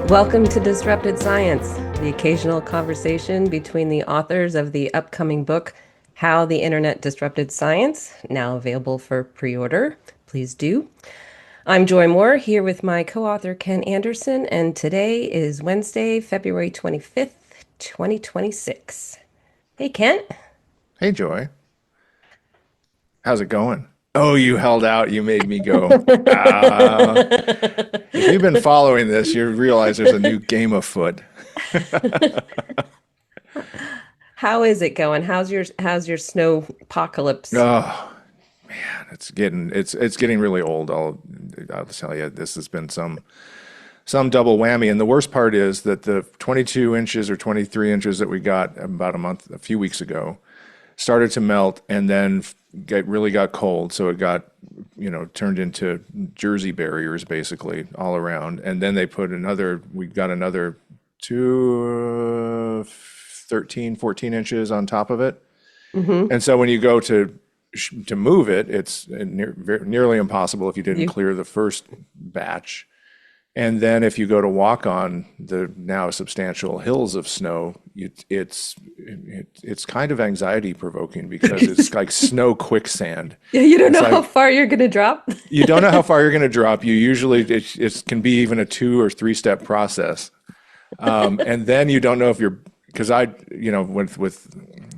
Welcome to Disrupted Science, the occasional conversation between the authors of the upcoming book, How the Internet Disrupted Science, now available for pre-order. Please do. I'm Joy Moore, here with my co-author Ken Anderson, and today is Wednesday, February 25th, 2026. Hey, Kent. Hey, Joy. How's it going? Oh, you held out. You made me go. Ah. If you've been following this, you realize there's a new game afoot. How is it going? How's your snow apocalypse? Oh, man, it's getting really old. I'll tell you, this has been some double whammy. And the worst part is that the 22 inches or 23 inches that we got about a few weeks ago, started to melt and then really got cold. So it got, turned into Jersey barriers basically all around. And then we got another 13, 14 inches on top of it. Mm-hmm. And so when you go to move it, it's nearly impossible if you didn't You, clear the first batch. And then if you go to walk on the now substantial hills of snow, it's kind of anxiety provoking because it's like snow quicksand. yeah, you don't It's know how like far you're going to drop. you don't know how far you're going to drop. You usually it can be even a 2 or 3 step process, and then you don't know if you're because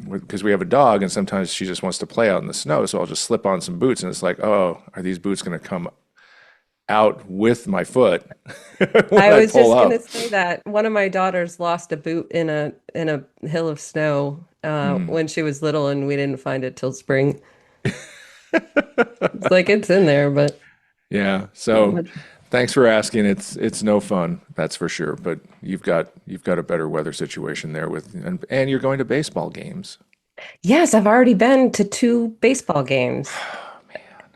because we have a dog and sometimes she just wants to play out in the snow, so I'll just slip on some boots and it's like, oh, are these boots going to come out with my foot when I I was pull just gonna up? say that one of my daughters lost a boot in a hill of snow Hmm. when she was little, and we didn't find it till spring. It's like it's in there, but Yeah. not So much. thanks for asking. It's no fun, that's for sure. But you've got a better weather situation there and you're going to baseball games. Yes, I've already been to two baseball games.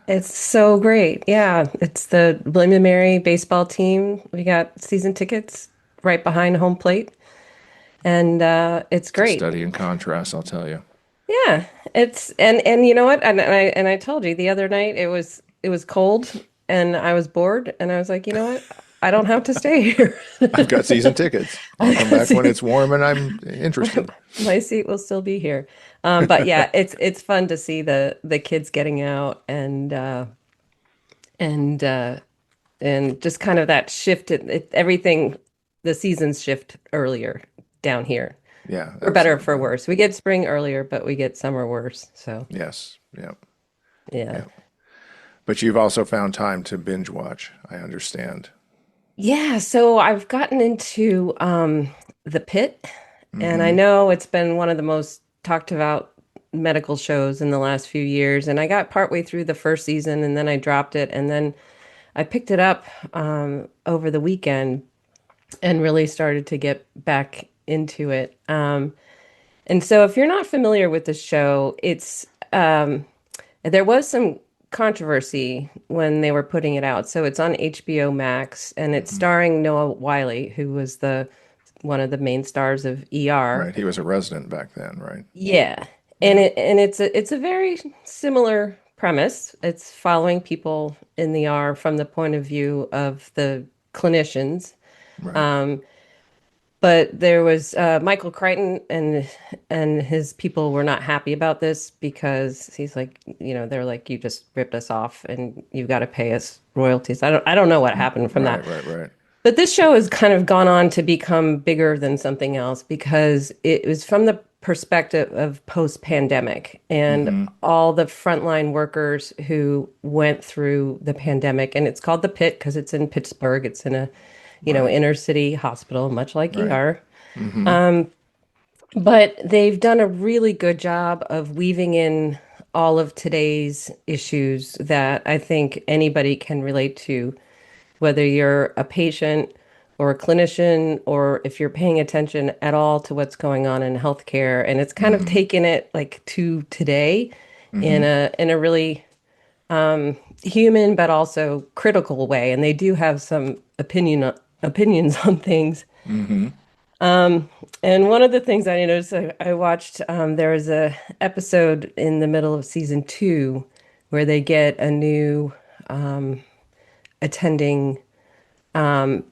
It's so great. Yeah, it's the William and Mary baseball team. We got season tickets right behind home plate, and it's It's a great. study in contrast, I'll tell you. Yeah, it's and you know what? And I told you the other night it was cold and I was bored and I was like, you know what? I don't have to stay here. I've got season tickets. I'll come I back when see. it's warm and I'm interested. My seat will still be here. But yeah, it's fun to see the kids getting out and and just kind of that shift. Everything, the seasons shift earlier down here, Yeah, for better or for absolutely. worse. We get spring earlier, but we get summer worse. So Yes. Yeah. yeah. Yeah. But you've also found time to binge watch. I understand. Yeah, so I've gotten into The Pit, and I Mm-hmm. know it's been one of the most talked about medical shows in the last few years. And I got partway through the first season and then I dropped it. And then I picked it up over the weekend and really started to get back into it. And so if you're not familiar with the show, there was some controversy when they were putting it out. So it's on HBO Max and it's Mm-hmm. starring Noah Wiley, who was the one of the main stars of ER. Right. He was a resident back then, right? Yeah. And Yeah. it's a very similar premise. It's following people in the ER from the point of view of the clinicians. Right. Um, but there was Michael Crichton and his people were not happy about this because he's like, they're like, you just ripped us off and you've got to pay us royalties. I don't know what happened from that. Right. Right. Right. But this show has kind of gone on to become bigger than something else because it was from the perspective of post-pandemic and Mm-hmm. all the frontline workers who went through the pandemic. And it's called The Pit because it's in Pittsburgh. It's in a, Right. inner city hospital, much like Right. ER. Mm-hmm. But they've done a really good job of weaving in all of today's issues that I think anybody can relate to, whether you're a patient or a clinician, or if you're paying attention at all to what's going on in healthcare. And it's kind of Mm-hmm. taken it like to today Mm-hmm. in a really human but also critical way. And they do have some opinions on things. Mm-hmm. And one of the things I noticed, I watched, there was a episode in the middle of season two where they get a new attending, and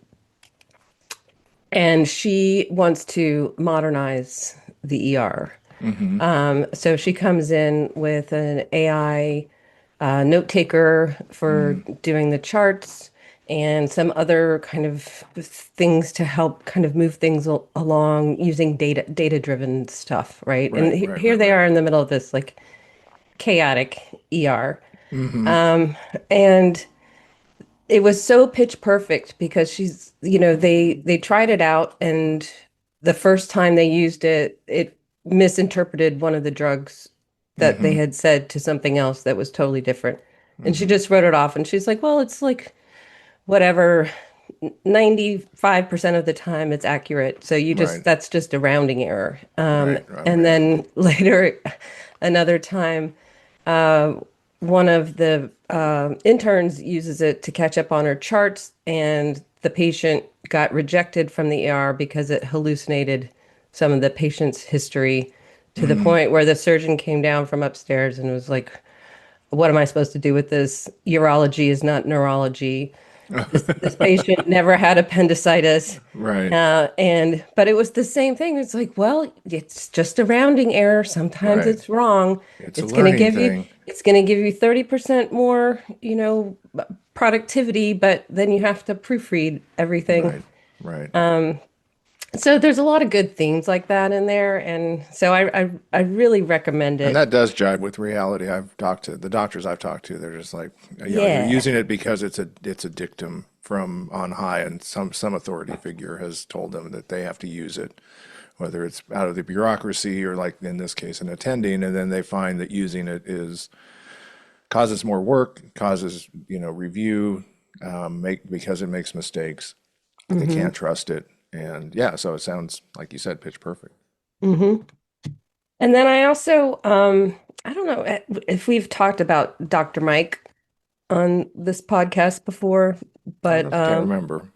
she wants to modernize the ER. Hmm. So she comes in with an AI note taker for Mm. doing the charts and some other kind of things to help kind of move things along using data driven stuff, right? And Right, right, here right, they right. are in the middle of this like chaotic ER. Hmm. And it was so pitch perfect because they tried it out, and the first time they used it, it misinterpreted one of the drugs that they Hmm. had said to something else that was totally different. And she Hmm. just wrote it off, and she's like, well, it's like whatever, 95% of the time it's accurate. So Right, that's just a rounding error. right. Oh And man. then later, another time, uh, one of the interns uses it to catch up on her charts, and the patient got rejected from the ER because it hallucinated some of the patient's history to the Mm. point where the surgeon came down from upstairs and was like, what am I supposed to do with this? Urology is not neurology. This patient never had appendicitis. Right, But it was the same thing. It's like, well, it's just a rounding error. Sometimes right. it's wrong. It's a It's going to learning give you thing. it's going to give you 30% more, productivity, but then you have to proofread everything. Right, right. So there's a lot of good themes like that in there, and so I really recommend And it. that does jive with reality. I've talked to the doctors I've talked to. They're just like, you're Yeah. using it because it's a dictum from on high, and some authority figure has told them that they have to use it, whether it's out of the bureaucracy or like in this case an attending, and then they find that using it is causes more work, causes review, make because it makes mistakes. They Hmm. can't trust it, and yeah, so it sounds like you said, pitch perfect. Hmm. And then I also, I don't know if we've talked about Dr. Mike on this podcast before, I but don't, can't remember.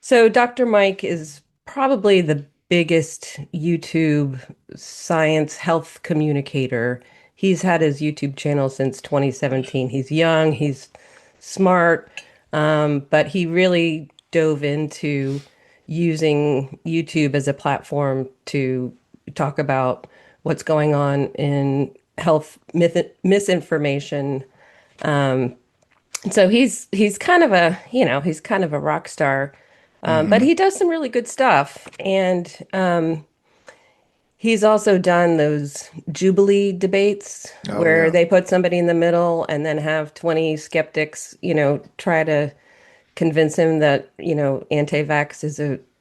so Dr. Mike is probably the biggest YouTube science health communicator. He's had his YouTube channel since 2017. He's young, he's smart, but he really dove into using YouTube as a platform to talk about what's going on in health misinformation. So he's kind of he's kind of a rock star, but Hmm. he does some really good stuff. And he's also done those Jubilee debates Oh where yeah, they put somebody in the middle and then have 20 skeptics, try to convince him that, anti-vax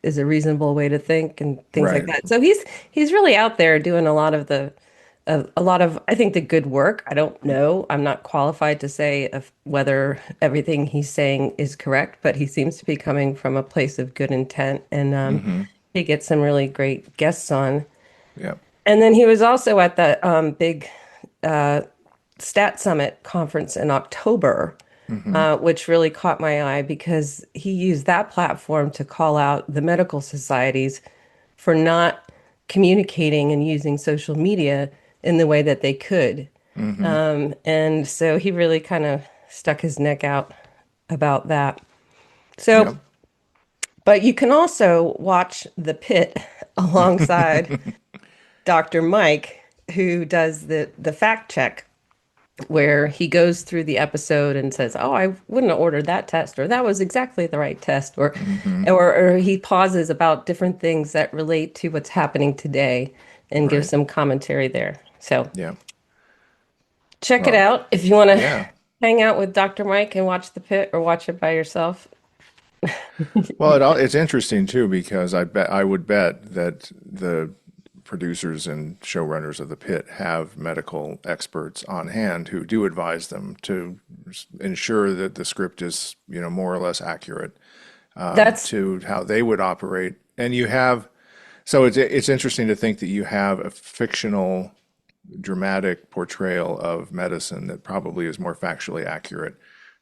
is a reasonable way to think and things like right. that. So he's really out there doing a lot of, I think, the good work. I don't know. I'm not qualified to say whether everything he's saying is correct, but he seems to be coming from a place of good intent, and Hmm. he gets some really great guests on. Yeah. And then he was also at the big Stat Summit conference in October, Hmm. which really caught my eye because he used that platform to call out the medical societies for not communicating and using social media in the way that they could. Hmm. And so he really kind of stuck his neck out about that. So, Yeah. but you can also watch The Pit alongside Dr. Mike, who does the fact check, where he goes through the episode and says, "Oh, I wouldn't have ordered that test," or "That was exactly the right test," Hmm. or he pauses about different things that relate to what's happening today and gives Right. some commentary there. So Yeah. check it Well, out if you want to yeah. hang out with Dr. Mike and watch The Pit or watch it by yourself. Well, it's interesting too because I would bet that the producers and showrunners of the pit have medical experts on hand who do advise them to ensure that the script is, more or less accurate That's to how they would operate. And you have, so it's interesting to think that you have a fictional dramatic portrayal of medicine that probably is more factually accurate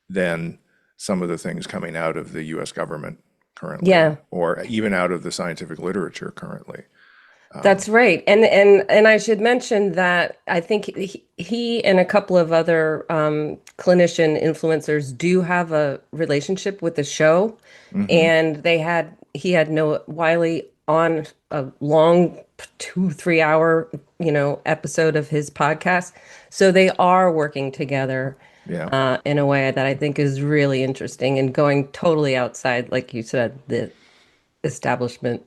than some of the things coming out of the U.S. government currently, Yeah. or even out of the scientific literature currently. That's right. And I should mention that I think he and a couple of other clinician influencers do have a relationship with the show. Hmm. And he had Noah Wiley on a long 2, 3 hour, episode of his podcast. So they are working together Yeah. in a way that I think is really interesting and going totally outside, like you said, the establishment.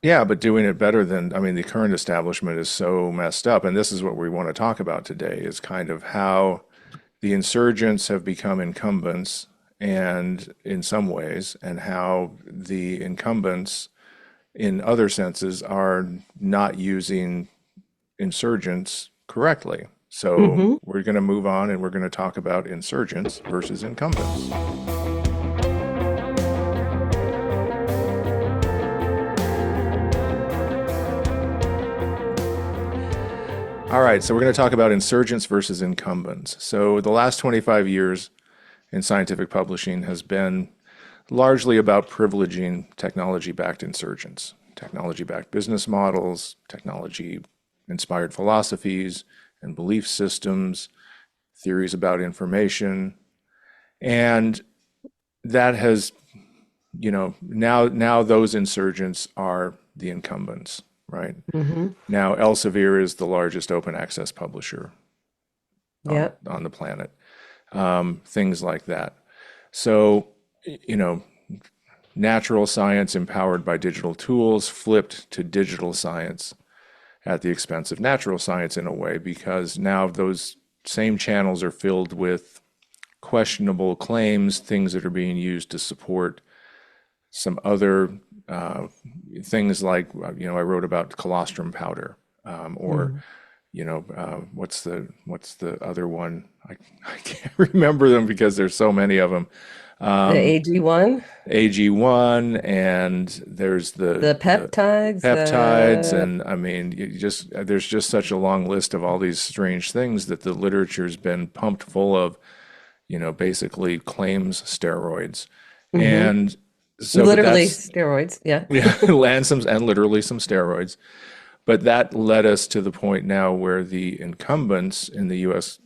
Yeah, but doing it better than, I mean, the current establishment is so messed up. And this is what we want to talk about today is kind of how the insurgents have become incumbents and in some ways, and how the incumbents in other senses are not using insurgents correctly. So Hmm. we're going to move on and we're going to talk about insurgents versus incumbents. All right, so we're going to talk about insurgents versus incumbents. So the last 25 years in scientific publishing has been largely about privileging technology-backed insurgents, technology-backed business models, technology-inspired philosophies and belief systems, theories about information, and that has, now those insurgents are the incumbents, right? Hmm. Now Elsevier is the largest open access publisher on Yep. on the planet. Things like that. So, you know, natural science empowered by digital tools flipped to digital science at the expense of natural science in a way, because now those same channels are filled with questionable claims, things that are being used to support some other uh, things like, I wrote about colostrum powder, or Hmm. what's the other one? I can't remember them because there's so many of them. The AG1, AG1, and there's the the peptides, peptides, and I mean, there's just such a long list of all these strange things that the literature's been pumped full of, basically claims steroids, hmm and so, but literally that's steroids. Yeah. yeah, and literally some steroids. But that led us to the point now where the incumbents in the U.S.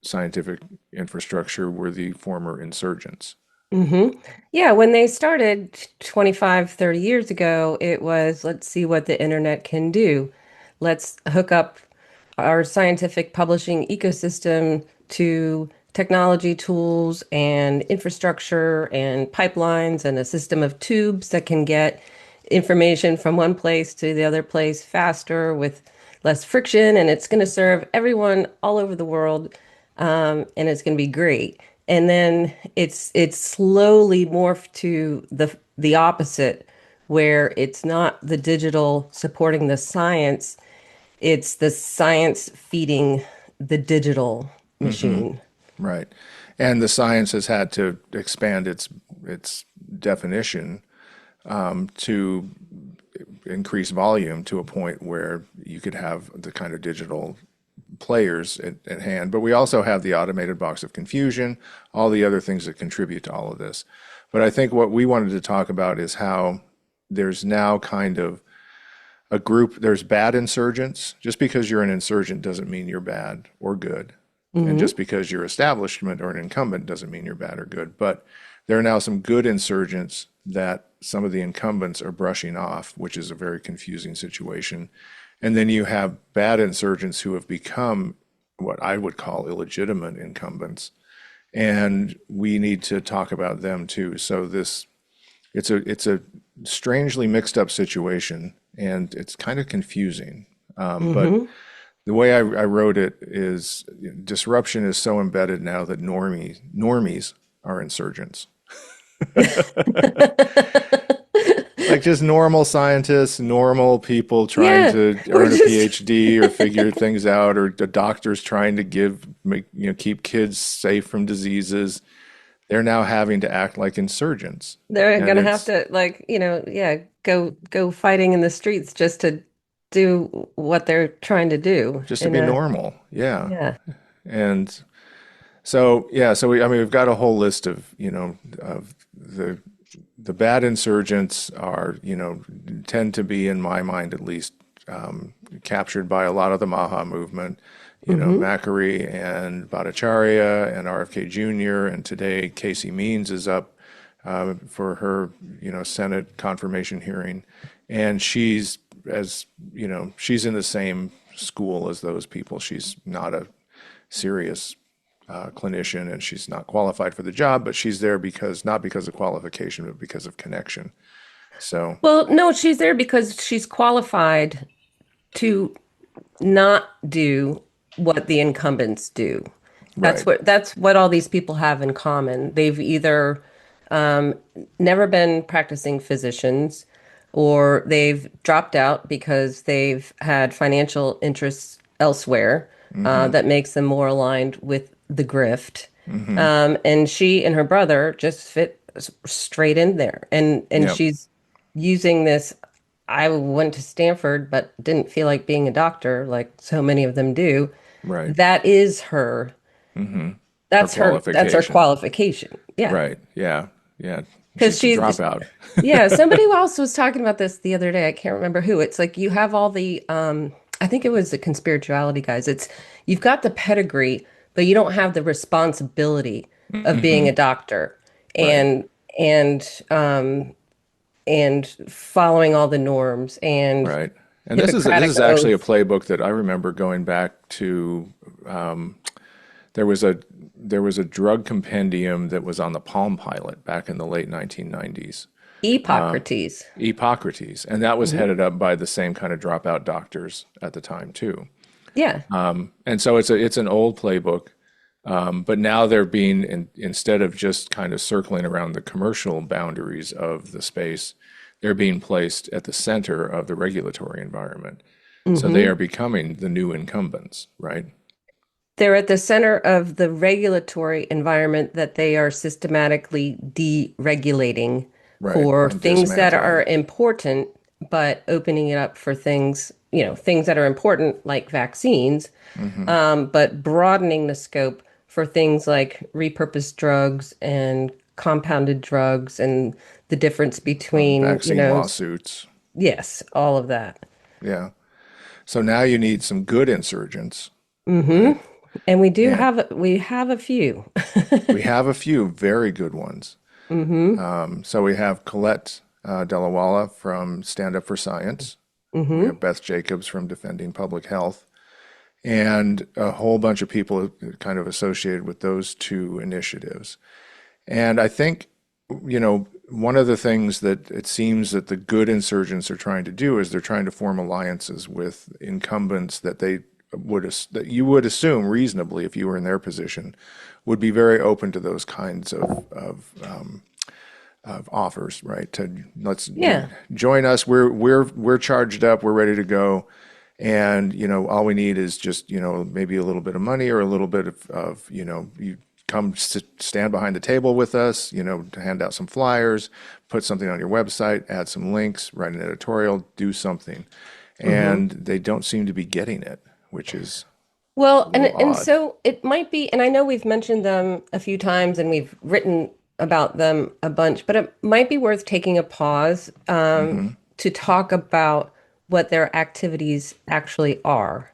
scientific infrastructure were the former insurgents. hmm Yeah, when they started 25, 30 years ago, it was let's see what the internet can do. Let's hook up our scientific publishing ecosystem to technology tools and infrastructure and pipelines and a system of tubes that can get information from one place to the other place faster with less friction. And it's going to serve everyone all over the world, and it's going to be great. And then it's slowly morphed to the opposite, where it's not the digital supporting the science, it's the science feeding the digital Hmm. machine. Right. And the science has had to expand its definition to increase volume to a point where you could have the kind of digital players at hand. But we also have the automated box of confusion, all the other things that contribute to all of this. But I think what we wanted to talk about is how there's now kind of a group, there's bad insurgents. Just because you're an insurgent doesn't mean you're bad or good. And Hmm. just because you're establishment or an incumbent doesn't mean you're bad or good. But there are now some good insurgents that some of the incumbents are brushing off, which is a very confusing situation. And then you have bad insurgents who have become what I would call illegitimate incumbents. And we need to talk about them too. So it's a strangely mixed up situation, and it's kind of confusing. But Hmm. the way I wrote it is disruption is so embedded now that normies are insurgents. Like just normal scientists, normal people trying Yeah, to we're earn a just PhD or figure things out, or the doctors trying to keep kids safe from diseases. They're now having to act like insurgents, they're and gonna have it's to yeah, go fighting in the streets just to do what they're trying to do just to in be a normal. Yeah. yeah. And so, yeah, so we've got a whole list of, of the the bad insurgents are, tend to be, in my mind at least, captured by a lot of the Maha movement. Hmm. Macquarie and Bhattacharya and RFK Jr. And today Casey Means is up for her, Senate confirmation hearing, and she's in the same school as those people. She's not a serious clinician, and she's not qualified for the job, but she's there because not because of qualification, but because of connection. So, Well, no, she's there because she's qualified to not do what the incumbents do. right. That's what all these people have in common. They've either um, never been practicing physicians, or they've dropped out because they've had financial interests elsewhere Mm-hmm. that makes them more aligned with the grift. Mm-hmm. And she and her brother just fit straight in there. And Yep. she's using this. I went to Stanford, but didn't feel like being a doctor, like so many of them do. Right. That is her. Mm-hmm. Her That's her qualification. qualification. Yeah. Right. Yeah. Yeah. Because She's a she's, dropout. yeah, somebody else was talking about this the other day. I can't remember who. It's like you have all the, I think it was the conspirituality guys. It's you've got the pedigree, but you don't have the responsibility of being Mm-hmm. a doctor Right. and and um and following all the norms and Right. And this Hippocratic is actually a oath. playbook that I remember going back to. Um, there was a drug compendium that was on the Palm Pilot back in the late 1990s. Hippocrates. Hippocrates, and that was Hmm. headed up by the same kind of dropout doctors at the time too. Yeah. And so it's an old playbook, but now they're being instead of just kind of circling around the commercial boundaries of the space, they're being placed at the center of the regulatory environment. So they Hmm. are becoming the new incumbents, right? They're at the center of the regulatory environment that they are systematically deregulating Right. for Or things that are dismantling. important, but opening it up for things, things that are important like vaccines, Hmm. but broadening the scope for things like repurposed drugs and compounded drugs and the difference between, Vaccine lawsuits. yes, all of that. Yeah. So now you need some good insurgents, Hmm. right? And And we have a few. we have a few very good ones. Hmm. So we have Colette Delawala from Stand Up for Science. We Hmm. have Beth Jacobs from Defending Public Health, and a whole bunch of people kind of associated with those two initiatives. And I think, one of the things that it seems that the good insurgents are trying to do is they're trying to form alliances with incumbents that that you would assume reasonably if you were in their position would be very open to those kinds of offers, right? To let's Yeah. join us. We're charged up. We're ready to go. And all we need is just maybe a little bit of money or a little bit of you come stand behind the table with us, to hand out some flyers, put something on your website, add some links, write an editorial, do something. Hmm. And they don't seem to be getting it, which is a Well, little and odd. so it might be, and I know we've mentioned them a few times and we've written about them a bunch, but it might be worth taking a pause Hmm. to talk about what their activities actually are.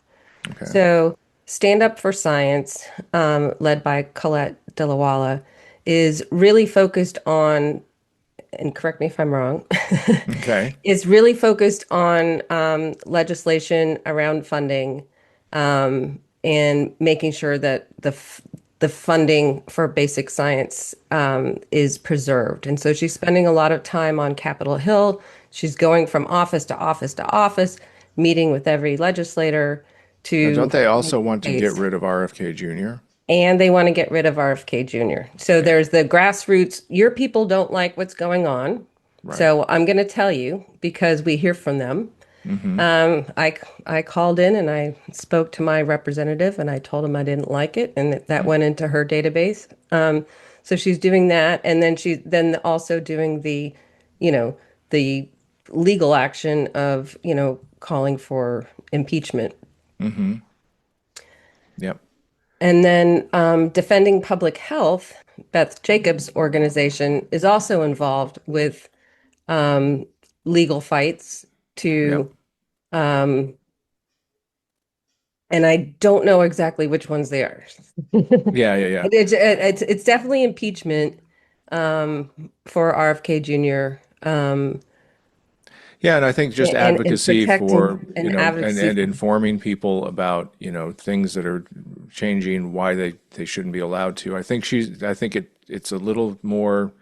Okay. So, Stand Up for Science, led by Colette Delawala, is really focused on, and correct me if I'm wrong, Okay. is really focused on legislation around funding and making sure that the funding for basic science is preserved. And so she's spending a lot of time on Capitol Hill. She's going from office to office to office, meeting with every legislator Now, don't to they make also the want to get case. rid of RFK Jr.? And they want to get rid of RFK Jr. So Yeah. there's the grassroots, your people don't like what's going on. Right. So I'm going to tell you because we hear from them. Hmm. I called in and I spoke to my representative and I told him I didn't like it and that went into her database. So she's doing that, and then she's then also doing you know, the legal action of, calling for impeachment. Hmm. Yep. And then Defending Public Health, Beth Jacobs' organization, is also involved with um, legal fights Yep. to, um, and I don't know exactly which ones they are. Yeah, yeah, yeah. It's definitely impeachment for RFK Jr. Yeah, and I think just And advocacy for, protecting and advocacy and for. informing people about, things that are changing, why they shouldn't be allowed to. I think it's a little more,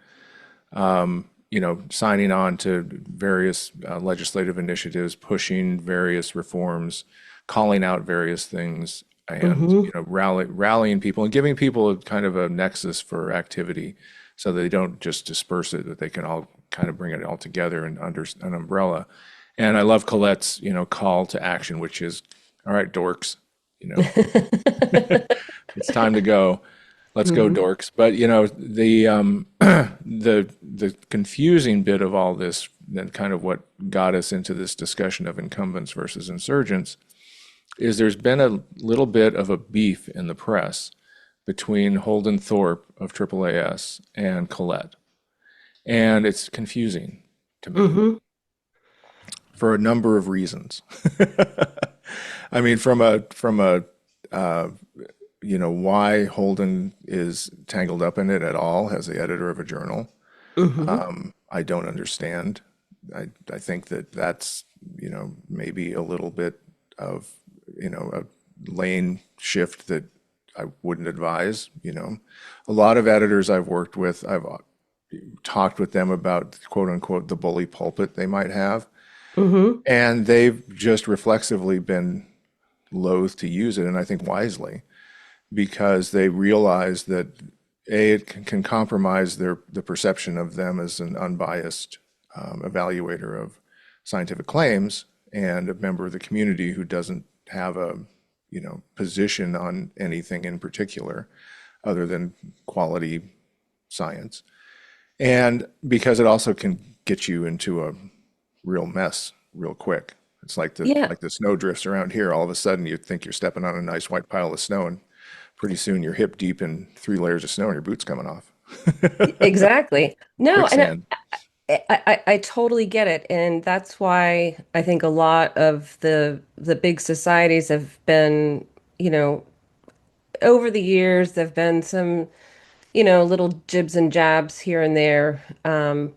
signing on to various legislative initiatives, pushing various reforms, calling out various things, and Hmm. rallying people and giving people a kind of a nexus for activity, so that they don't just disperse it, that they can all kind of bring it all together and under an umbrella. And I love Colette's, call to action, which is, "All right, dorks, you know, it's time to go. Let's go, Hmm. dorks." But the the confusing bit of all this, and kind of what got us into this discussion of incumbents versus insurgents, is there's been a little bit of a beef in the press between Holden Thorpe of AAAS and Colette, and it's confusing to me Hmm. for a number of reasons. I mean, from a why Holden is tangled up in it at all as the editor of a journal, Hmm. I don't understand. I think that's, maybe a little bit of, a lane shift that I wouldn't advise. A lot of editors I've worked with, I've talked with them about, quote unquote, the bully pulpit they might have, Hmm. and they've just reflexively been loath to use it, and I think wisely, because they realize that it can compromise the perception of them as an unbiased evaluator of scientific claims, and a member of the community who doesn't have a position on anything in particular other than quality science. And because it also can get you into a real mess real quick. It's Yeah, like the snow drifts around here. All of a sudden, you think you're stepping on a nice white pile of snow, and pretty soon you're hip deep in 3 layers of snow, and your boots coming off. exactly. No, and Quicksand. I totally get it, and that's why I think a lot of the big societies have been, you know, over the years, there've been some, little jibs and jabs here and there.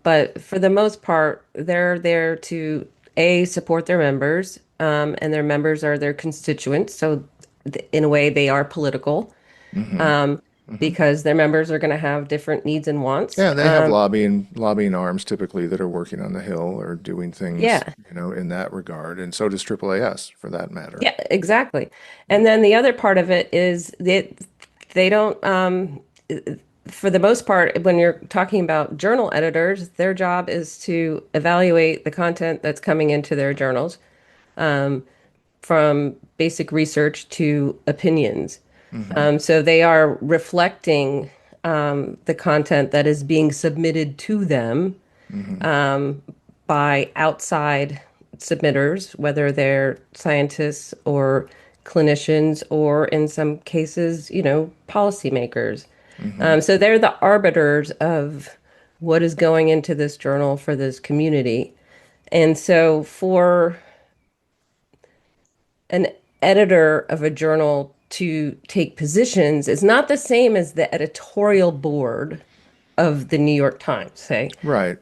But for the most part, they're there to A, support their members, and their members are their constituents. So in a way, they are political, Hmm. um, Hmm. because their members are going to have different needs and wants. Yeah, they have lobbying arms typically that are working on the Hill or doing things, Yeah. in that regard, and so does AAAS for that matter. Yeah, exactly. And then the other part of it is that they don't, for the most part, when you're talking about journal editors, their job is to evaluate the content that's coming into their journals, from basic research to opinions. Hmm. So they are reflecting the content that is being submitted to them Hmm. by outside submitters, whether they're scientists or clinicians, or in some cases, policymakers. Hmm. So they're the arbiters of what is going into this journal for this community. And so for an editor of a journal to take positions is not the same as the editorial board of the New York Times, say. Right.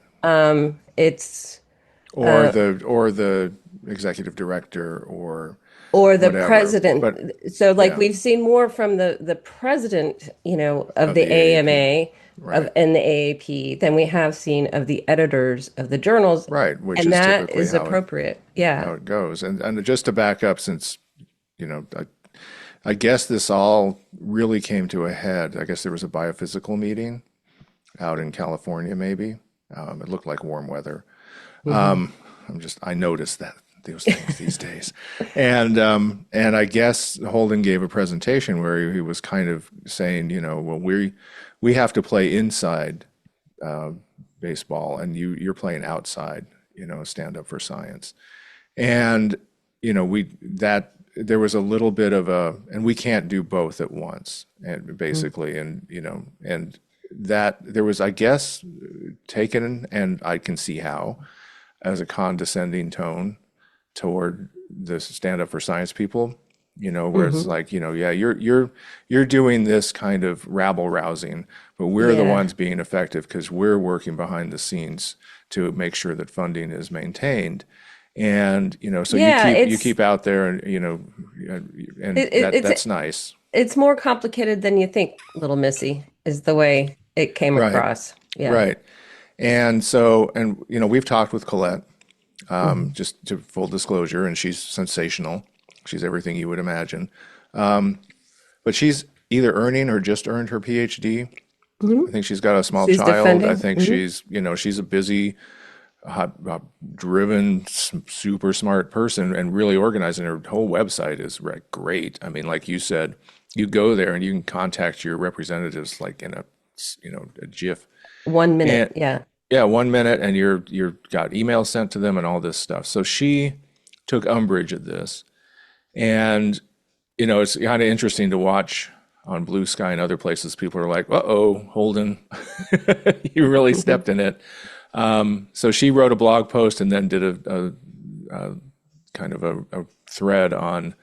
It's Or the executive director or or the whatever. president. But So like yeah, we've seen more from the president, of of the the AAP. AMA of Right. and the AAP than we have seen of the editors of the journals, Right, which and is that typically is appropriate. Yeah. how it goes. And just to back up, since you know, I guess this all really came to a head. I guess there was a biophysical meeting out in California, maybe. It looked like warm weather. Hmm. I noticed that those things these days, and I guess Holden gave a presentation where he was kind of saying, well, we have to play inside baseball, and you're playing outside, stand up for science. And we that there was a little bit of a, and we can't do both at once, and Mm. basically, and and that there was, I guess, taken, and I can see how, as a condescending tone toward the stand up for science people, where it's Hmm. like, yeah, you're doing this kind of rabble rousing, but we're the Yeah. ones being effective because we're working behind the scenes to make sure that funding is maintained. And, so Yeah, you keep out there and, and it, it, that's it's nice. it's more complicated than you think, little Missy, is the way it came Right. across. Yeah. Right. And so, and, we've talked with Colette, Hmm. just to full disclosure, and she's sensational. She's everything you would imagine. But she's either earning or just earned her PhD. Hmm. I think she's got a small She's child. I defending. think Hmm. she's a busy, driven, super smart person and really organized. And her whole website is great. I mean, like you said, you go there and you can contact your representatives like in a GIF. 1 minute. And Yeah. yeah, 1 minute, and you're got emails sent to them and all this stuff. So she took umbrage at this, and it's kind of interesting to watch on Blue Sky and other places. People are like, "Uh-oh, Holden, you really stepped in it." So she wrote a blog post and then did a kind of a thread on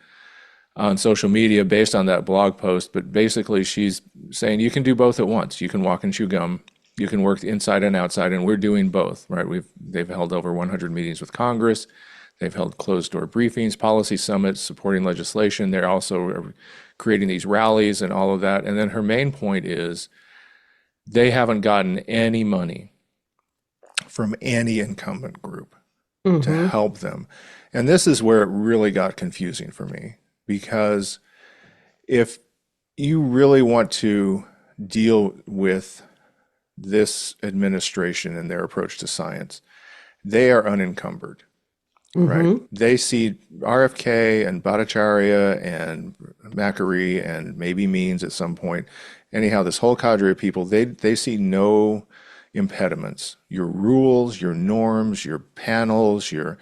social media based on that blog post. But basically, she's saying you can do both at once. You can walk and chew gum. You can work inside and outside, and we're doing both, right? They've held over 100 meetings with Congress. They've held closed door briefings, policy summits, supporting legislation. They're also creating these rallies and all of that. And then her main point is they haven't gotten any money from any incumbent group to Hmm. help them. And this is where it really got confusing for me because if you really want to deal with this administration and their approach to science, they are unencumbered, right? Hmm. They see RFK and Bhattacharya and Macquarie and maybe Means at some point. Anyhow, this whole cadre of people, they see no impediments. Your rules, your norms, your panels, your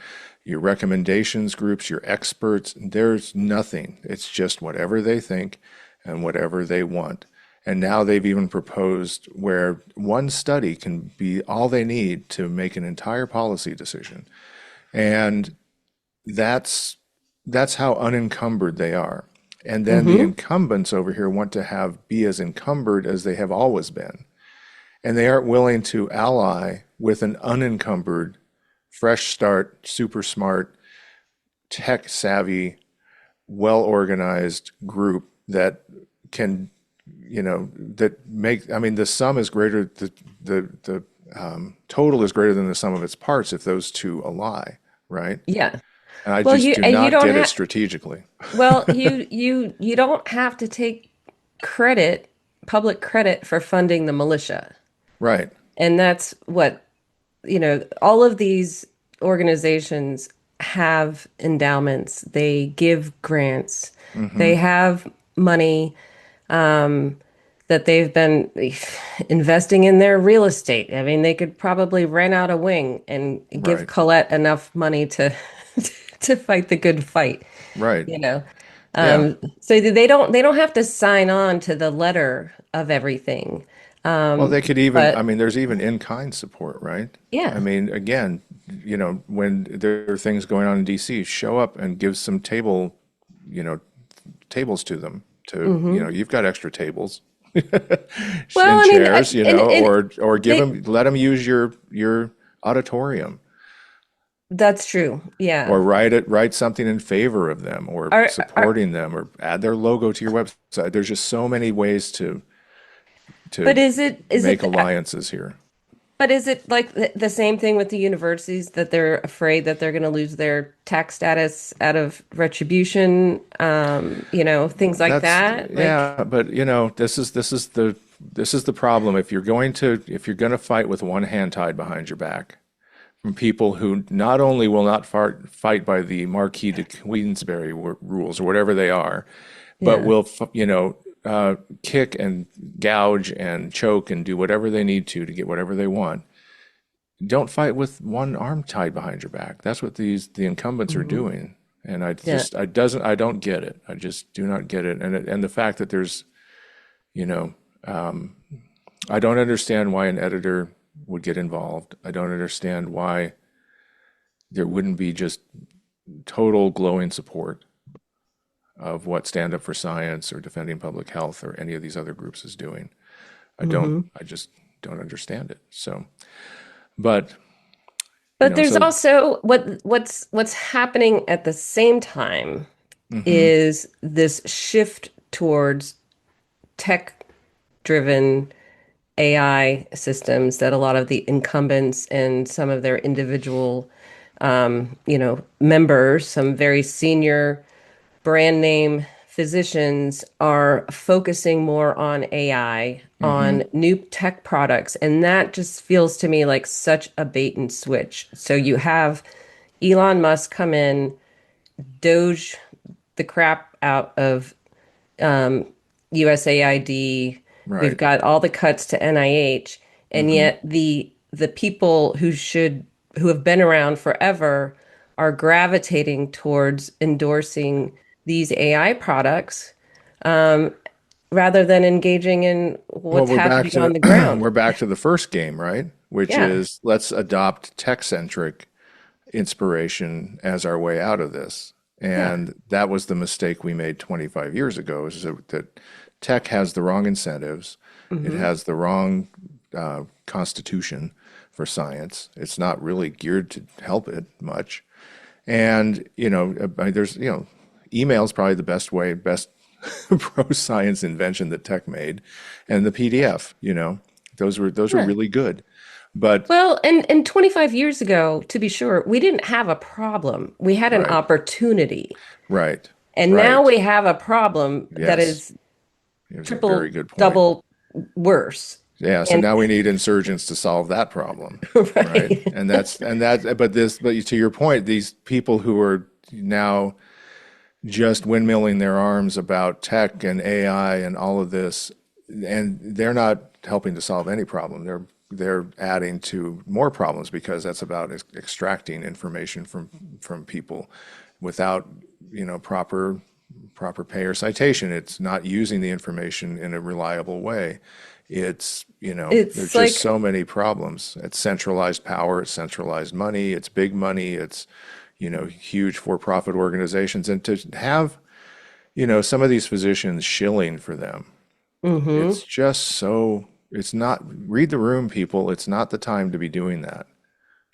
recommendations groups, your experts, there's nothing. It's just whatever they think and whatever they want. And now they've even proposed where one study can be all they need to make an entire policy decision. And that's how unencumbered they are. And then the Hmm. incumbents over here want to be as encumbered as they have always been. And they aren't willing to ally with an unencumbered, fresh start, super smart, tech savvy, well organized group that can, that make, I mean, the sum is greater, the total is greater than the sum of its parts if those two ally, right? Yeah. And I Well, just do you not don't get it have, strategically. well, you don't have to take credit, public credit for funding the militia. Right, And that's what, all of these organizations have endowments. They give grants. They have money that they've been investing in their real estate. I mean, they could probably rent out a wing and give right, Colette enough money to to fight the good fight, right. you know. Yeah. So they don't have to sign on to the letter of everything. Well, they could even, I But mean, there's even in-kind support, right? I yeah. mean, again, when there are things going on in DC, show up and give some you know, tables to them Hmm. you've got extra tables Well, and I mean, chairs, and or they let them use your auditorium that's true. or Yeah. write something in favor of them or Are supporting them or add their logo to your website. There's just so many ways but to is make it alliances here. but is it like the same thing with the universities that they're afraid that they're going to lose their tax status out of retribution, things like That's that? Like, yeah, but this is the problem. If you're going to fight with one hand tied behind your back from people who not only will not fight by the Marquis de Queensberry rules or whatever they are, but yeah. will kick and gouge and choke and do whatever they need to get whatever they want. Don't fight with one arm tied behind your back. That's what the incumbents are Hmm. doing. And Yeah. I don't get it. I just do not get it. And the fact that there's, you know, I don't understand why an editor would get involved. I don't understand why there wouldn't be just total glowing support of what Stand Up for Science or Defending Public Health or any of these other groups is doing. Hmm. I just don't understand it. So, but, But there's so, also what's happening at the same time hmm, is this shift towards tech-driven AI systems that a lot of the incumbents and some of their individual, members, some very senior brand name physicians are focusing more on AI, hmm, on new tech products. And that just feels to me like such a bait and switch. So you have Elon Musk come in, Doge the crap out of USAID. We've right. got all the cuts to NIH, and Hmm. yet the people who have been around forever are gravitating towards endorsing these AI products rather than engaging in Well, what's we're back happening to on the ground. we're back to the first game, right? Which Yeah, is let's adopt tech-centric inspiration as our way out of this. yeah. And that was the mistake we made 25 years ago, is that tech has the wrong incentives. It Hmm. has the wrong constitution for science. It's not really geared to help it much. And, there's, email is probably the best pro science invention that tech made. And the PDF, those were Yeah. really good. But, Well, and 25 years ago, to be sure, we didn't have a problem. We had an right, opportunity. right, And now right. we have a problem that Yes. is It was a very triple, good point. double worse. Yeah, so And now we need insurgents to solve that problem, right? right. But to your point, these people who are now just windmilling their arms about tech and AI and all of this, and they're not helping to solve any problem. They're adding to more problems because that's about extracting information from people without, proper pay or citation. It's not using the information in a reliable way. There's It's just like, so many problems. It's centralized power, it's centralized money, it's big money, it's, huge for-profit organizations. And to have, some of these physicians shilling for them, hmm. it's just so, it's not, read the room, people. It's not the time to be doing that,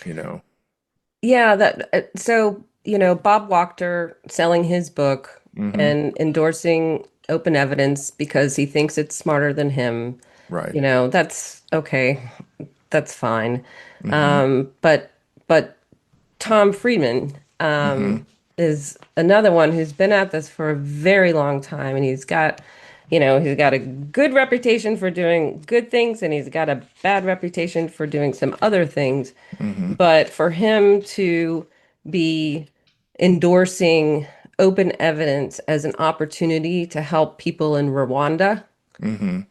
you know? Yeah, Bob Wachter selling his book Hmm. and endorsing open evidence because he thinks it's smarter than him, Right. that's okay. That's fine. Hmm. But Tom Friedman Hmm. is another one who's been at this for a very long time, and he's got a good reputation for doing good things, and he's got a bad reputation for doing some other things. Hmm. But for him to be endorsing open evidence as an opportunity to help people in Rwanda Hmm.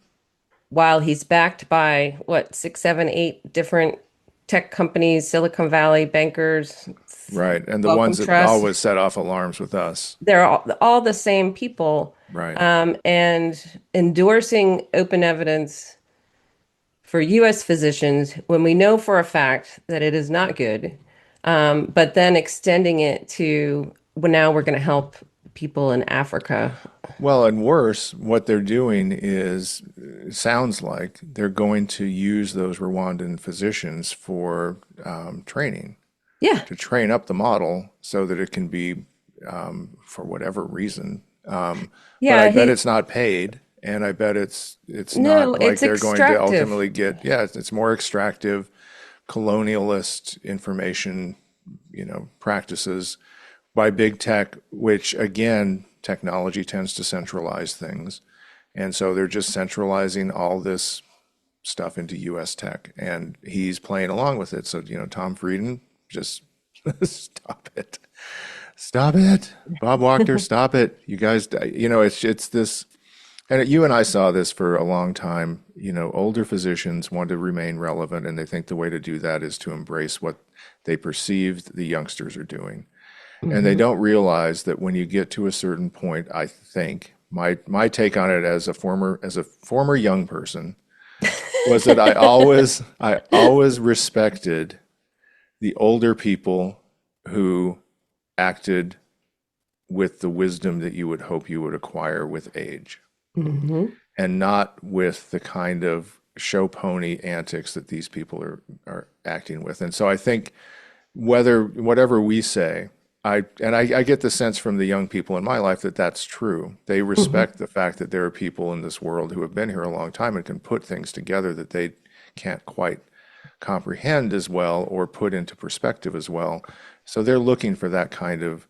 while he's backed by what, six, seven, eight different tech companies, Silicon Valley bankers, Right. And the Wellcome ones that Trust, always set off alarms with us. they're all the same people, Right. and endorsing open evidence for U.S. physicians when we know for a fact that it is not good, but then extending it to, well, now we're going to help people in Africa. Well, and worse, what they're doing is, it sounds like they're going to use those Rwandan physicians for training, Yeah. to train up the model so that it can be, for whatever reason. But I Yeah, bet it's not paid, and I bet it's no, not like it's they're going to extractive. ultimately get, yeah, it's more extractive, colonialist information, practices by big tech, which again, technology tends to centralize things. And so they're just centralizing all this stuff into US tech, and he's playing along with it. So, Tom Frieden, just stop it. Stop it. Bob Wachter, stop it. You guys, it's this, and you and I saw this for a long time. Older physicians want to remain relevant, and they think the way to do that is to embrace what they perceive the youngsters are doing. And they Hmm. don't realize that when you get to a certain point, I think my take on it as a former young person was that I always respected the older people who acted with the wisdom that you would hope you would acquire with age, Hmm. and not with the kind of show pony antics that these people are acting with. And so I think whatever we say, I get the sense from the young people in my life that that's true. They Hmm. respect the fact that there are people in this world who have been here a long time and can put things together that they can't quite comprehend as well or put into perspective as well. So they're looking for that kind of,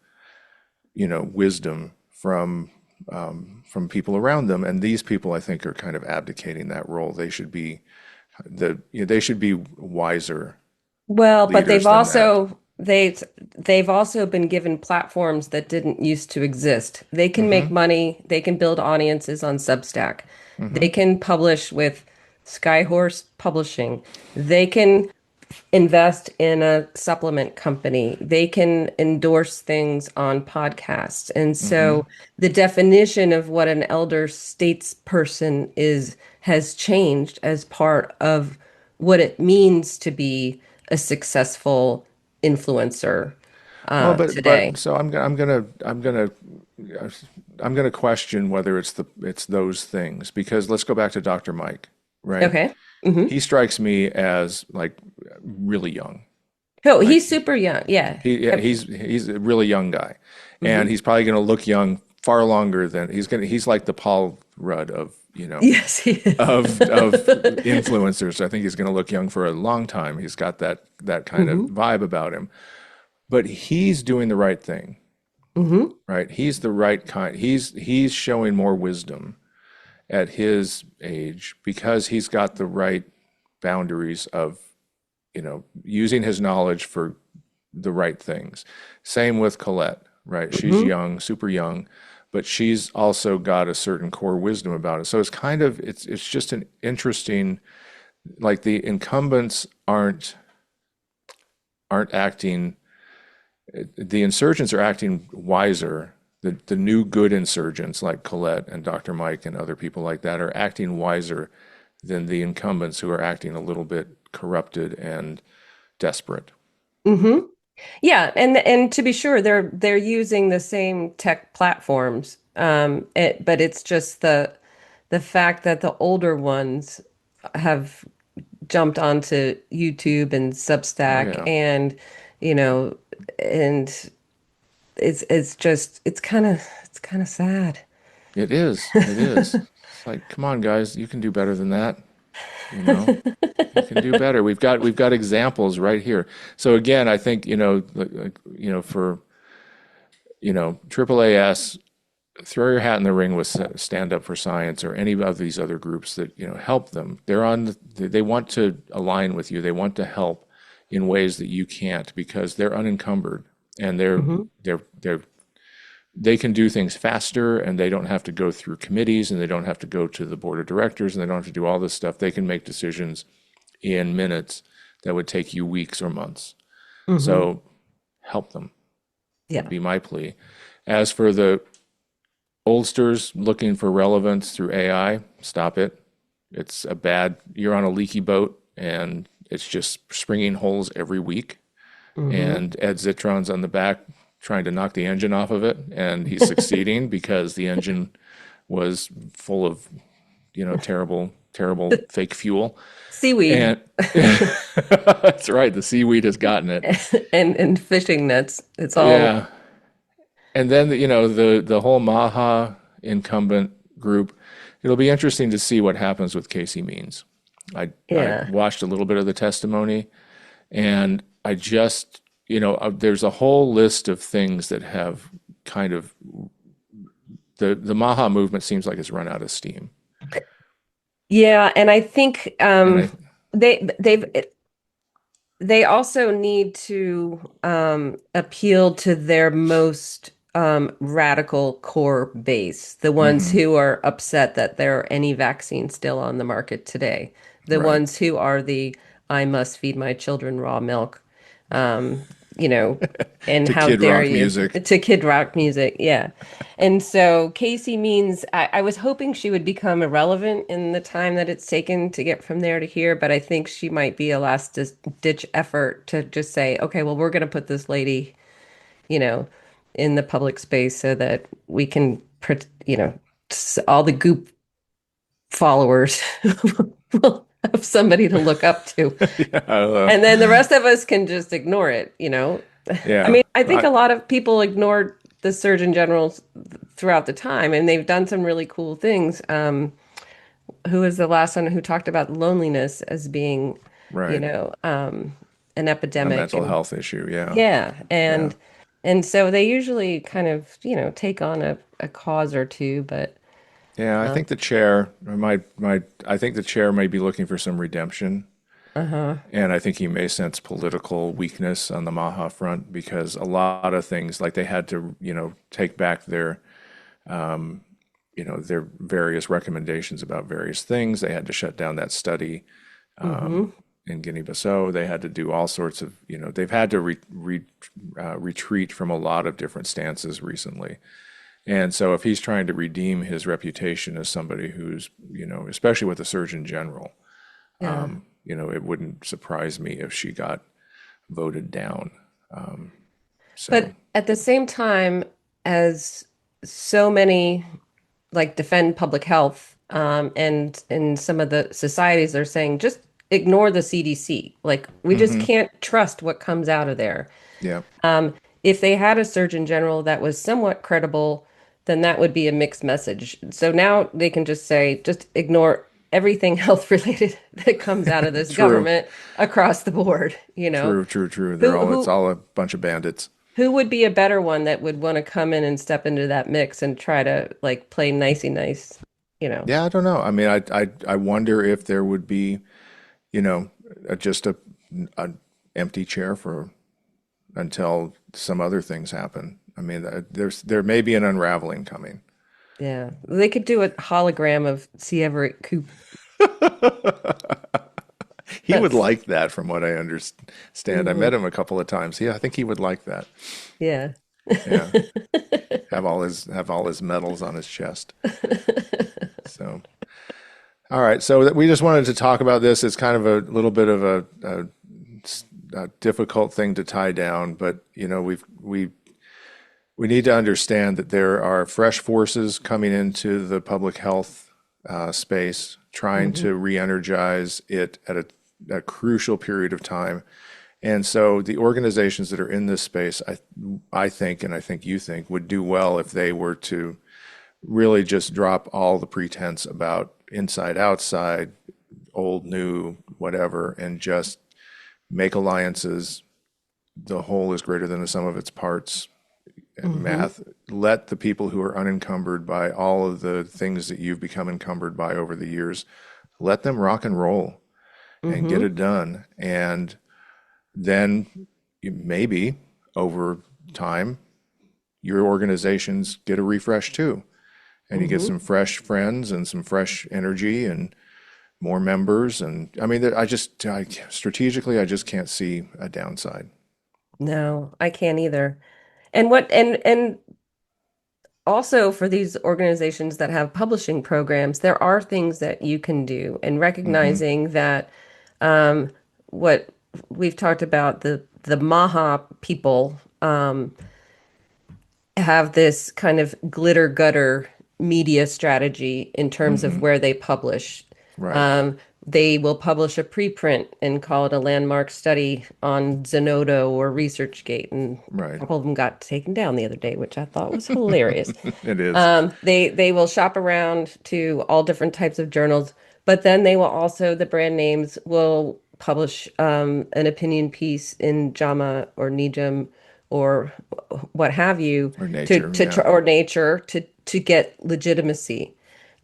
wisdom from people around them. And these people, I think, are kind of abdicating that role. They should be wiser Well, but leaders than that. they've also been given platforms that didn't used to exist. They can Hmm. make money, they can build audiences on Substack. Hmm. They can publish with Skyhorse Publishing. They can invest in a supplement company. They can endorse things on podcasts. And Hmm. so the definition of what an elder statesperson is has changed as part of what it means to be a successful influencer Well, today. but so I'm gonna question whether it's those things, because let's go back to Dr. Mike, right? Okay. Hmm. He strikes me as like really young. Oh, Like he's super young. Yeah. yeah, he's a really young guy, and Hmm. he's probably going to look young far longer than he's like the Paul Rudd of Yes, he is. of influencers. I think he's going to look young for a long time. He's got that kind of Hmm. vibe about him, but he's doing the right thing, Hmm. right? He's the right kind. He's showing more wisdom at his age because he's got the right boundaries of using his knowledge for the right things. Same with Colette, right? She's Hmm. young, super young, but she's also got a certain core wisdom about it. So it's kind of it's just an interesting, like the incumbents aren't acting, the insurgents are acting wiser. The new good insurgents like Colette and Dr. Mike and other people like that are acting wiser than the incumbents who are acting a little bit corrupted and desperate. Hmm. Yeah, and to be sure, they're using the same tech platforms. But it's just the fact that the older ones have jumped onto YouTube and Oh Substack yeah. and you know and it's just it's kind of sad. It is. It is. It's like, come on, guys, you can do better than that. You know, you can do better. We've got examples right here. So again, I think for AAAS, throw your hat in the ring with Stand Up for Science or any of these other groups that help them. They want to align with you. They want to help in ways that you can't because they're unencumbered and Hmm. they can do things faster and they don't have to go through committees and they don't have to go to the board of directors and they don't have to do all this stuff. They can make decisions in minutes that would take you weeks or months. Hmm. So help them would Yeah. be my plea. As for the oldsters looking for relevance through AI, stop it. You're on a leaky boat and it's just springing holes every week. Hmm. And Ed Zitron's on the back trying to knock the engine off of it, and he's succeeding because the engine was full of terrible, terrible fake fuel. Seaweed And that's right, the seaweed has gotten it. and fishing nets. It's all. Yeah, and then the whole Maha incumbent group. It'll be interesting to see what happens with Casey Means. I Yeah. watched a little bit of the testimony, and I just there's a whole list of things that have kind of the Maha movement seems like it's run out of steam. Yeah, and I think And I they've they also need to appeal to their most radical core base, the ones hmm who are upset that there are any vaccines still on the market today, the right. ones who are the I must feed my children raw milk you know, and to how Kid dare Rock you music. to Kid Rock music. Yeah. And so Casey means I was hoping she would become irrelevant in the time that it's taken to get from there to here, but I think she might be a last ditch effort to just say, okay, well, we're going to put this lady, you know, in the public space so that we can, all the goop followers will have somebody to look up to. Yeah, I don't know. And then the rest of us can just ignore it, you know? I Yeah. mean, I think a lot of people ignored the Surgeon Generals throughout the time, and they've done some really cool things. Who was the last one who talked about loneliness as being, you Right. know, an A epidemic? mental And health issue. Yeah. yeah, Yeah. and so they usually kind of, take on a cause or two, but Yeah. I think the chair I think the chair may be looking for some redemption. uh-huh. And I think he may sense political weakness on the Maha front because a lot of things, like they had to, take back their various recommendations about various things. They had to shut down that study Mm-hmm. in Guinea-Bissau. They had to do all sorts of, they've had to retreat from a lot of different stances recently. And so if he's trying to redeem his reputation as somebody who's, especially with the Surgeon General, Yeah. it wouldn't surprise me if she got voted down. But So, at the same time, as so many like defend public health, and in some of the societies, they're saying just ignore the CDC. Like we just hmm can't trust what comes out of there. yeah, If they had a surgeon general that was somewhat credible, then that would be a mixed message. So now they can just say, just ignore everything health related that comes out of this true, government across the board, you know. true, true, true. Who It's who all a bunch of bandits. who would be a better one that would want to come in and step into that mix and try to like play nicey nice, you know? Yeah, I don't know. I mean, I wonder if there would be, you know, just an empty chair for until some other things happen. I mean, there may be an unraveling coming. Yeah. They could do a hologram of C. Everett Koop. He would That's like that, from what I understand. I mhm. met him a couple of times. Yeah, I think he would like that. Yeah. Yeah, have all his medals on his chest. So, all right. So we just wanted to talk about this. It's kind of a little bit of a difficult thing to tie down, but we need to understand that there are fresh forces coming into the public health space, trying Hmm. to re-energize it at a crucial period of time. And so the organizations that are in this space, I think, and I think you think, would do well if they were to really just drop all the pretense about inside, outside, old, new, whatever, and just make alliances. The whole is greater than the sum of its parts. Hmm. Math. Let the people who are unencumbered by all of the things that you've become encumbered by over the years, let them rock and roll and get Hmm. it done. And then maybe over time, your organizations get a refresh too. And you get Hmm. some fresh friends and some fresh energy and more members. And I mean, strategically, I just can't see a downside. No, I can't either. And also for these organizations that have publishing programs, there are things that you can do, and Hmm. recognizing that um, what we've talked about, the Maha people have this kind of glitter gutter media strategy in terms of Hmm. where they publish. Right. Um, they will publish a preprint and call it a landmark study on Zenodo or ResearchGate, and a Right. couple of them got taken down the other day, which I thought was hilarious. It is. They will shop around to all different types of journals, but then they will also, the brand names will publish an opinion piece in JAMA or NEJM or what have you Or nature. to Yeah. try, or Nature to get legitimacy.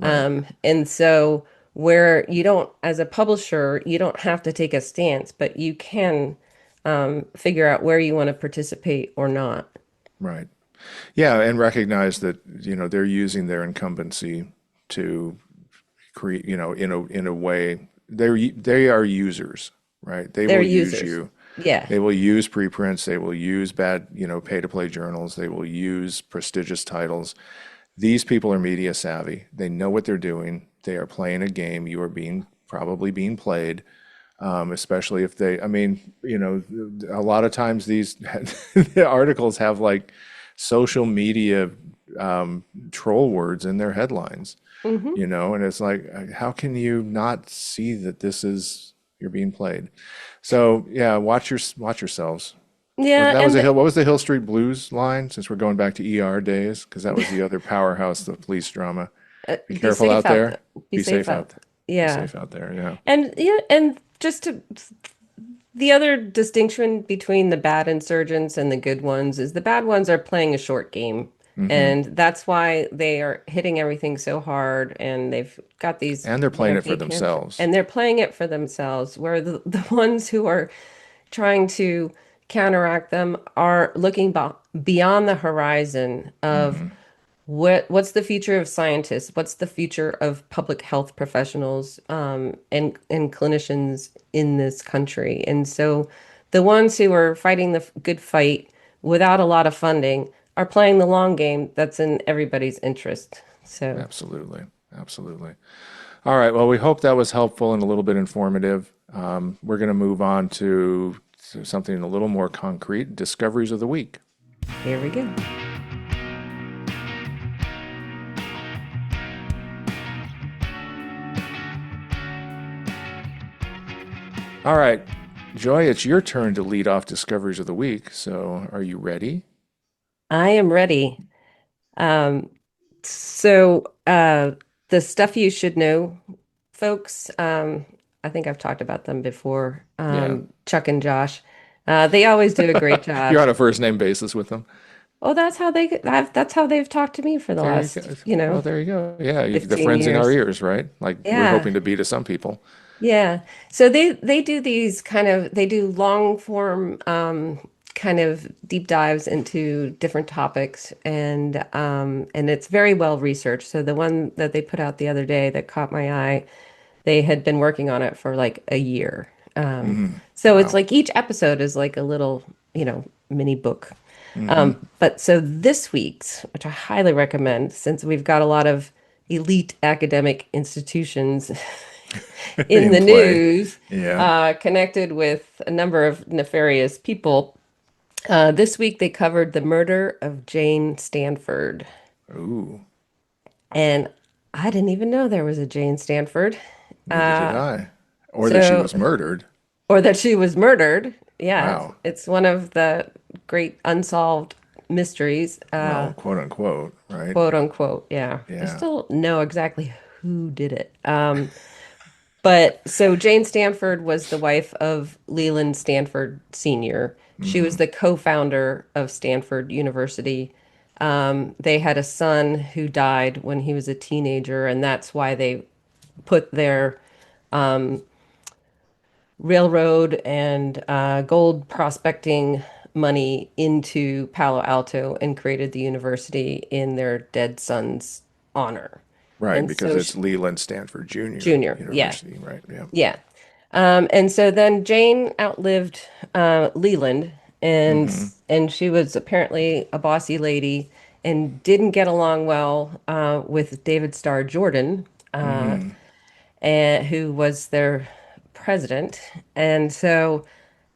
Right. And so where you don't, as a publisher, you don't have to take a stance, but you can figure out where you want to participate or not. Right. Yeah. And recognize that, they're using their incumbency to create, in a way, they are users, right? They They're will use users. you. Yeah. They will use preprints. They will use bad, pay-to-play journals. They will use prestigious titles. These people are media savvy. They know what they're doing. They are playing a game. You are probably being played, especially if they, I mean, a lot of times these the articles have like social media troll words in their headlines, Hmm. and it's like, how can you not see that you're being played? So yeah, watch yourselves. Yeah, That was and What was the Hill Street Blues line? Since we're going back to ER days, because that was the other powerhouse, the police drama. Be be careful safe out out there. there. Be Be safe safe out out. there. Be Yeah. safe out there. Yeah. And yeah, and just to the other distinction between the bad insurgents and the good ones is the bad ones are playing a short game. Hmm. And that's why they are hitting everything so hard and they've got these, And they're playing it for gate camps themselves. and they're playing it for themselves, where the ones who are trying to counteract them are looking beyond the horizon of Hmm. what's the future of scientists? What's the future of public health professionals and clinicians in this country? And so the ones who are fighting the good fight without a lot of funding are playing the long game that's in everybody's interest. So Absolutely. Absolutely. All right. Well, we hope that was helpful and a little bit informative. We're going to move on to something a little more concrete, discoveries of the week. here we go. All right, Joy, it's your turn to lead off discoveries of the week. So are you ready? I am ready. Um, so the stuff you should know, folks, I think I've talked about them before. Yeah. Chuck and Josh, they always do a great You're job. on a first name basis with them. Oh, that's how they've talked to me for the There you go. last, Well, there you go. Yeah, the 15 friends in our years. ears, right? Like we're Yeah. hoping to be to some people. Yeah. So they do these they do long form kind of deep dives into different topics and it's very well researched. So the one that they put out the other day that caught my eye, they had been working on it for like a year. Hmm. So it's Wow. like each episode is like a little, mini book. Hmm. But so this week's, which I highly recommend, since we've got a lot of elite academic institutions in In the play. news, Yeah. connected with a number of nefarious people. This week they covered the murder of Jane Stanford. Ooh, And I didn't even know there was a Jane Stanford. neither did I. Or that she So, was murdered. or that she was murdered. Yeah, Wow. it's one of the great unsolved mysteries, Well, quote unquote, right? quote unquote. Yeah, they Yeah. still know exactly who did it. But so Jane Stanford was the wife of Leland Stanford Sr. She was Hmm. the co-founder of Stanford University. They had a son who died when he was a teenager, and that's why they put their railroad and gold prospecting money into Palo Alto and created the university in their dead son's honor. Right, And because so, it's Leland Stanford Jr. Junior, yeah, University, right? Yeah. yeah. And so then Jane outlived Leland, and Hmm. and she was apparently a bossy lady and didn't get along well with David Starr Jordan, Hmm. who was their president. And so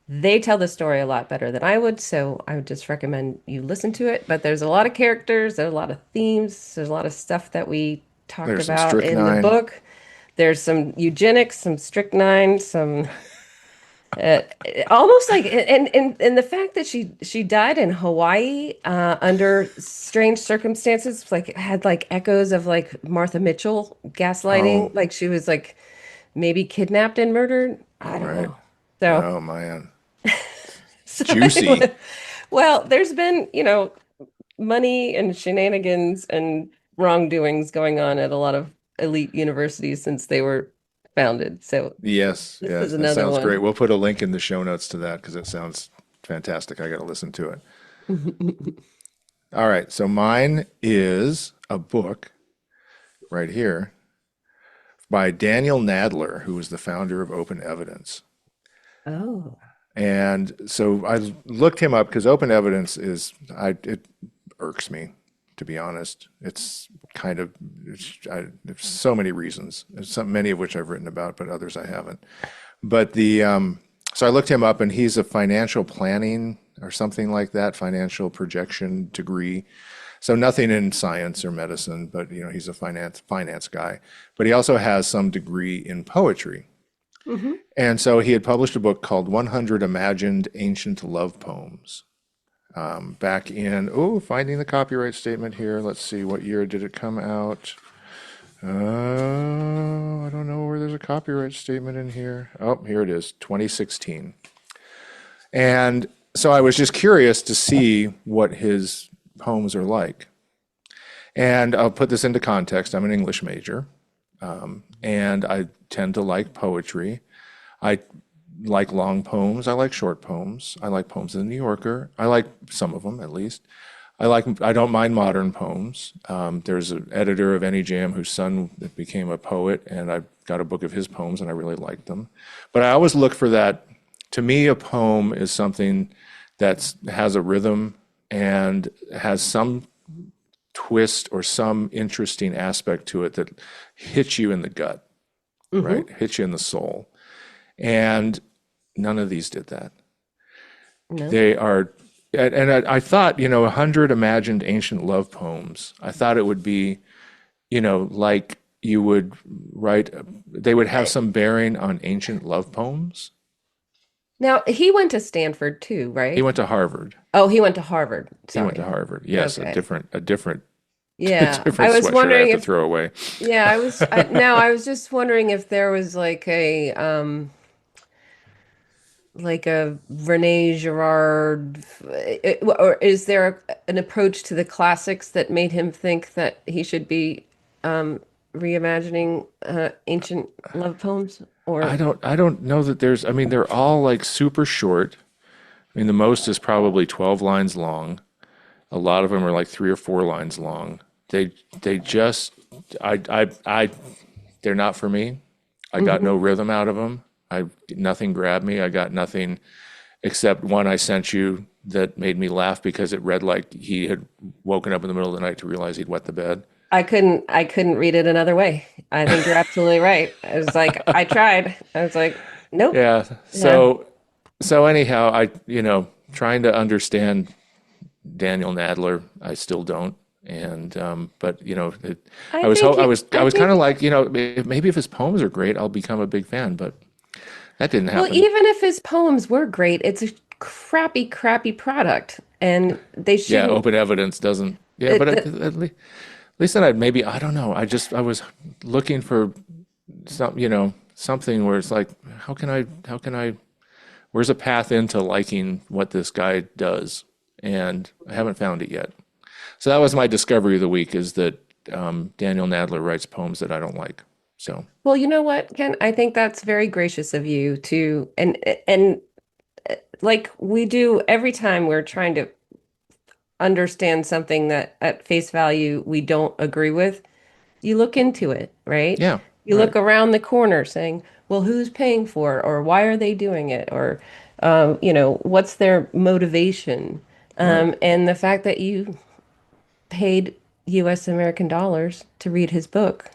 they tell the story a lot better than I would. So I would just recommend you listen to it. But there's a lot of characters, there's a lot of themes, there's a lot of stuff that we talked There's some about in the strychnine. book. There's some eugenics, some strychnine, some uh, almost like and the fact that she died in Hawaii under strange circumstances, like had like echoes of like Martha Mitchell Oh, gaslighting, like she was like maybe kidnapped and murdered. I don't right. know. So, Oh man. so Juicy. anyway, well, there's been, money and shenanigans and wrongdoings going on at a lot of elite universities since they were founded. So Yes, this is yes, that another sounds great. one. We'll put a link in the show notes to that because it sounds fantastic. I got to listen to it. All right, so mine is a book right here by Daniel Nadler, who was the founder of Open Evidence. Oh. And so I looked him up because open evidence it irks me, to be honest. It's kind of, there's so many reasons, many of which I've written about, but others I haven't. But so I looked him up, and he's a financial planning or something like that, financial projection degree. So nothing in science or medicine, but he's a finance guy. But he also has some degree in poetry. Hmm. And so he had published a book called 100 Imagined Ancient Love Poems back in, finding the copyright statement here. Let's see, what year did it come out? I don't know where there's a copyright statement in here. Oh, here it is, 2016. And so I was just curious to see what his poems are like. And I'll put this into context. I'm an English major, and I tend to like poetry. I like long poems. I like short poems. I like poems in the New Yorker. I like some of them, at least. I don't mind modern poems. There's an editor of Any Jam whose son became a poet, and I got a book of his poems, and I really liked them. But I always look for that. To me, a poem is something that has a rhythm and has some twist or some interesting aspect to it that hits you in the gut, right? Hits you in the soul. And none of these did that. No. They are, and I thought, 100 imagined ancient love poems. I thought it would be, like you would write, they would have some bearing on ancient love poems. Now, he went to Stanford too, He right? went to Harvard. Oh, he went to Harvard. He went to Sorry. Harvard. Yes, Okay. a different, Yeah. different I was sweatshirt I have wondering to if, throw away. yeah, now I was just wondering if there was like a Rene Girard, or is there an approach to the classics that made him think that he should be reimagining ancient love poems? Or I don't know that there's, I mean, they're all like super short. I mean, the most is probably 12 lines long. A lot of them are like 3 or 4 lines long. They, they just, I, they're not for me. I got Mhm. no rhythm out of them. Nothing grabbed me. I got nothing except one I sent you that made me laugh because it read like he had woken up in the middle of the night to realize he'd wet the bed. I couldn't read it another way. I think you're absolutely right. I was like, I tried. I was like, nope. Yeah. Yeah. So anyhow, trying to understand Daniel Nadler, I still don't. And but I think I I was kind of think like maybe if his poems are great, I'll become a big fan. But that didn't well, happen. even if his poems were great, it's a crappy, crappy product, and they Yeah, shouldn't. open evidence doesn't. Yeah, but It, at least then I don't know. I was looking for something where it's like how can I where's a path into liking what this guy does, and I haven't found it yet. So that was my discovery of the week is that Daniel Nadler writes poems that I don't like. So well, you know what, Ken? I think that's very gracious of you to, and like we do every time we're trying to understand something that at face value we don't agree with. You look into it, right? yeah, You right, look around the corner saying, well, who's paying for it? Or why are they doing it? Or, what's their motivation? right, And the fact that you paid US American dollars to read his book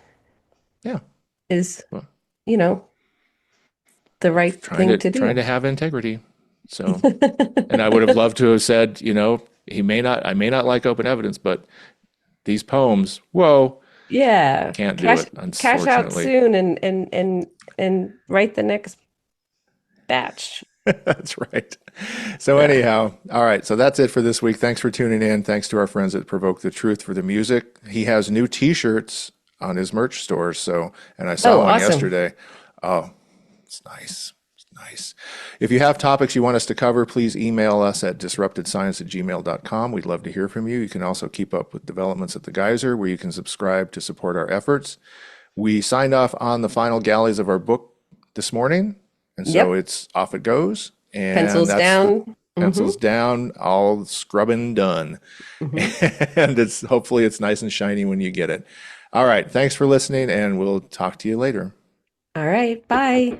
yeah. is, Well, you know, the right thing to trying do. to have integrity. So, and I would have loved to have said, I may not like open evidence, but these poems, whoa, Yeah. can't do Cash it, cash out unfortunately. soon and write the next batch. That's right. So anyhow, all right. So that's it for this week. Thanks for tuning in. Thanks to our friends at Provoke the Truth for the music. He has new T-shirts on his merch store. So, and I saw Oh, one awesome. yesterday. Oh, it's nice. It's nice. If you have topics you want us to cover, please email us at disruptedscience@gmail.com. We'd love to hear from you. You can also keep up with developments at the Geyser, where you can subscribe to support our efforts. We signed off on the final galleys of our book this morning, and so Yep. it's off it goes. And Pencils that's the down. pencils down, all scrubbing done. Hmm. And hopefully it's nice and shiny when you get it. All right, thanks for listening, and we'll talk to you later. All right. Bye.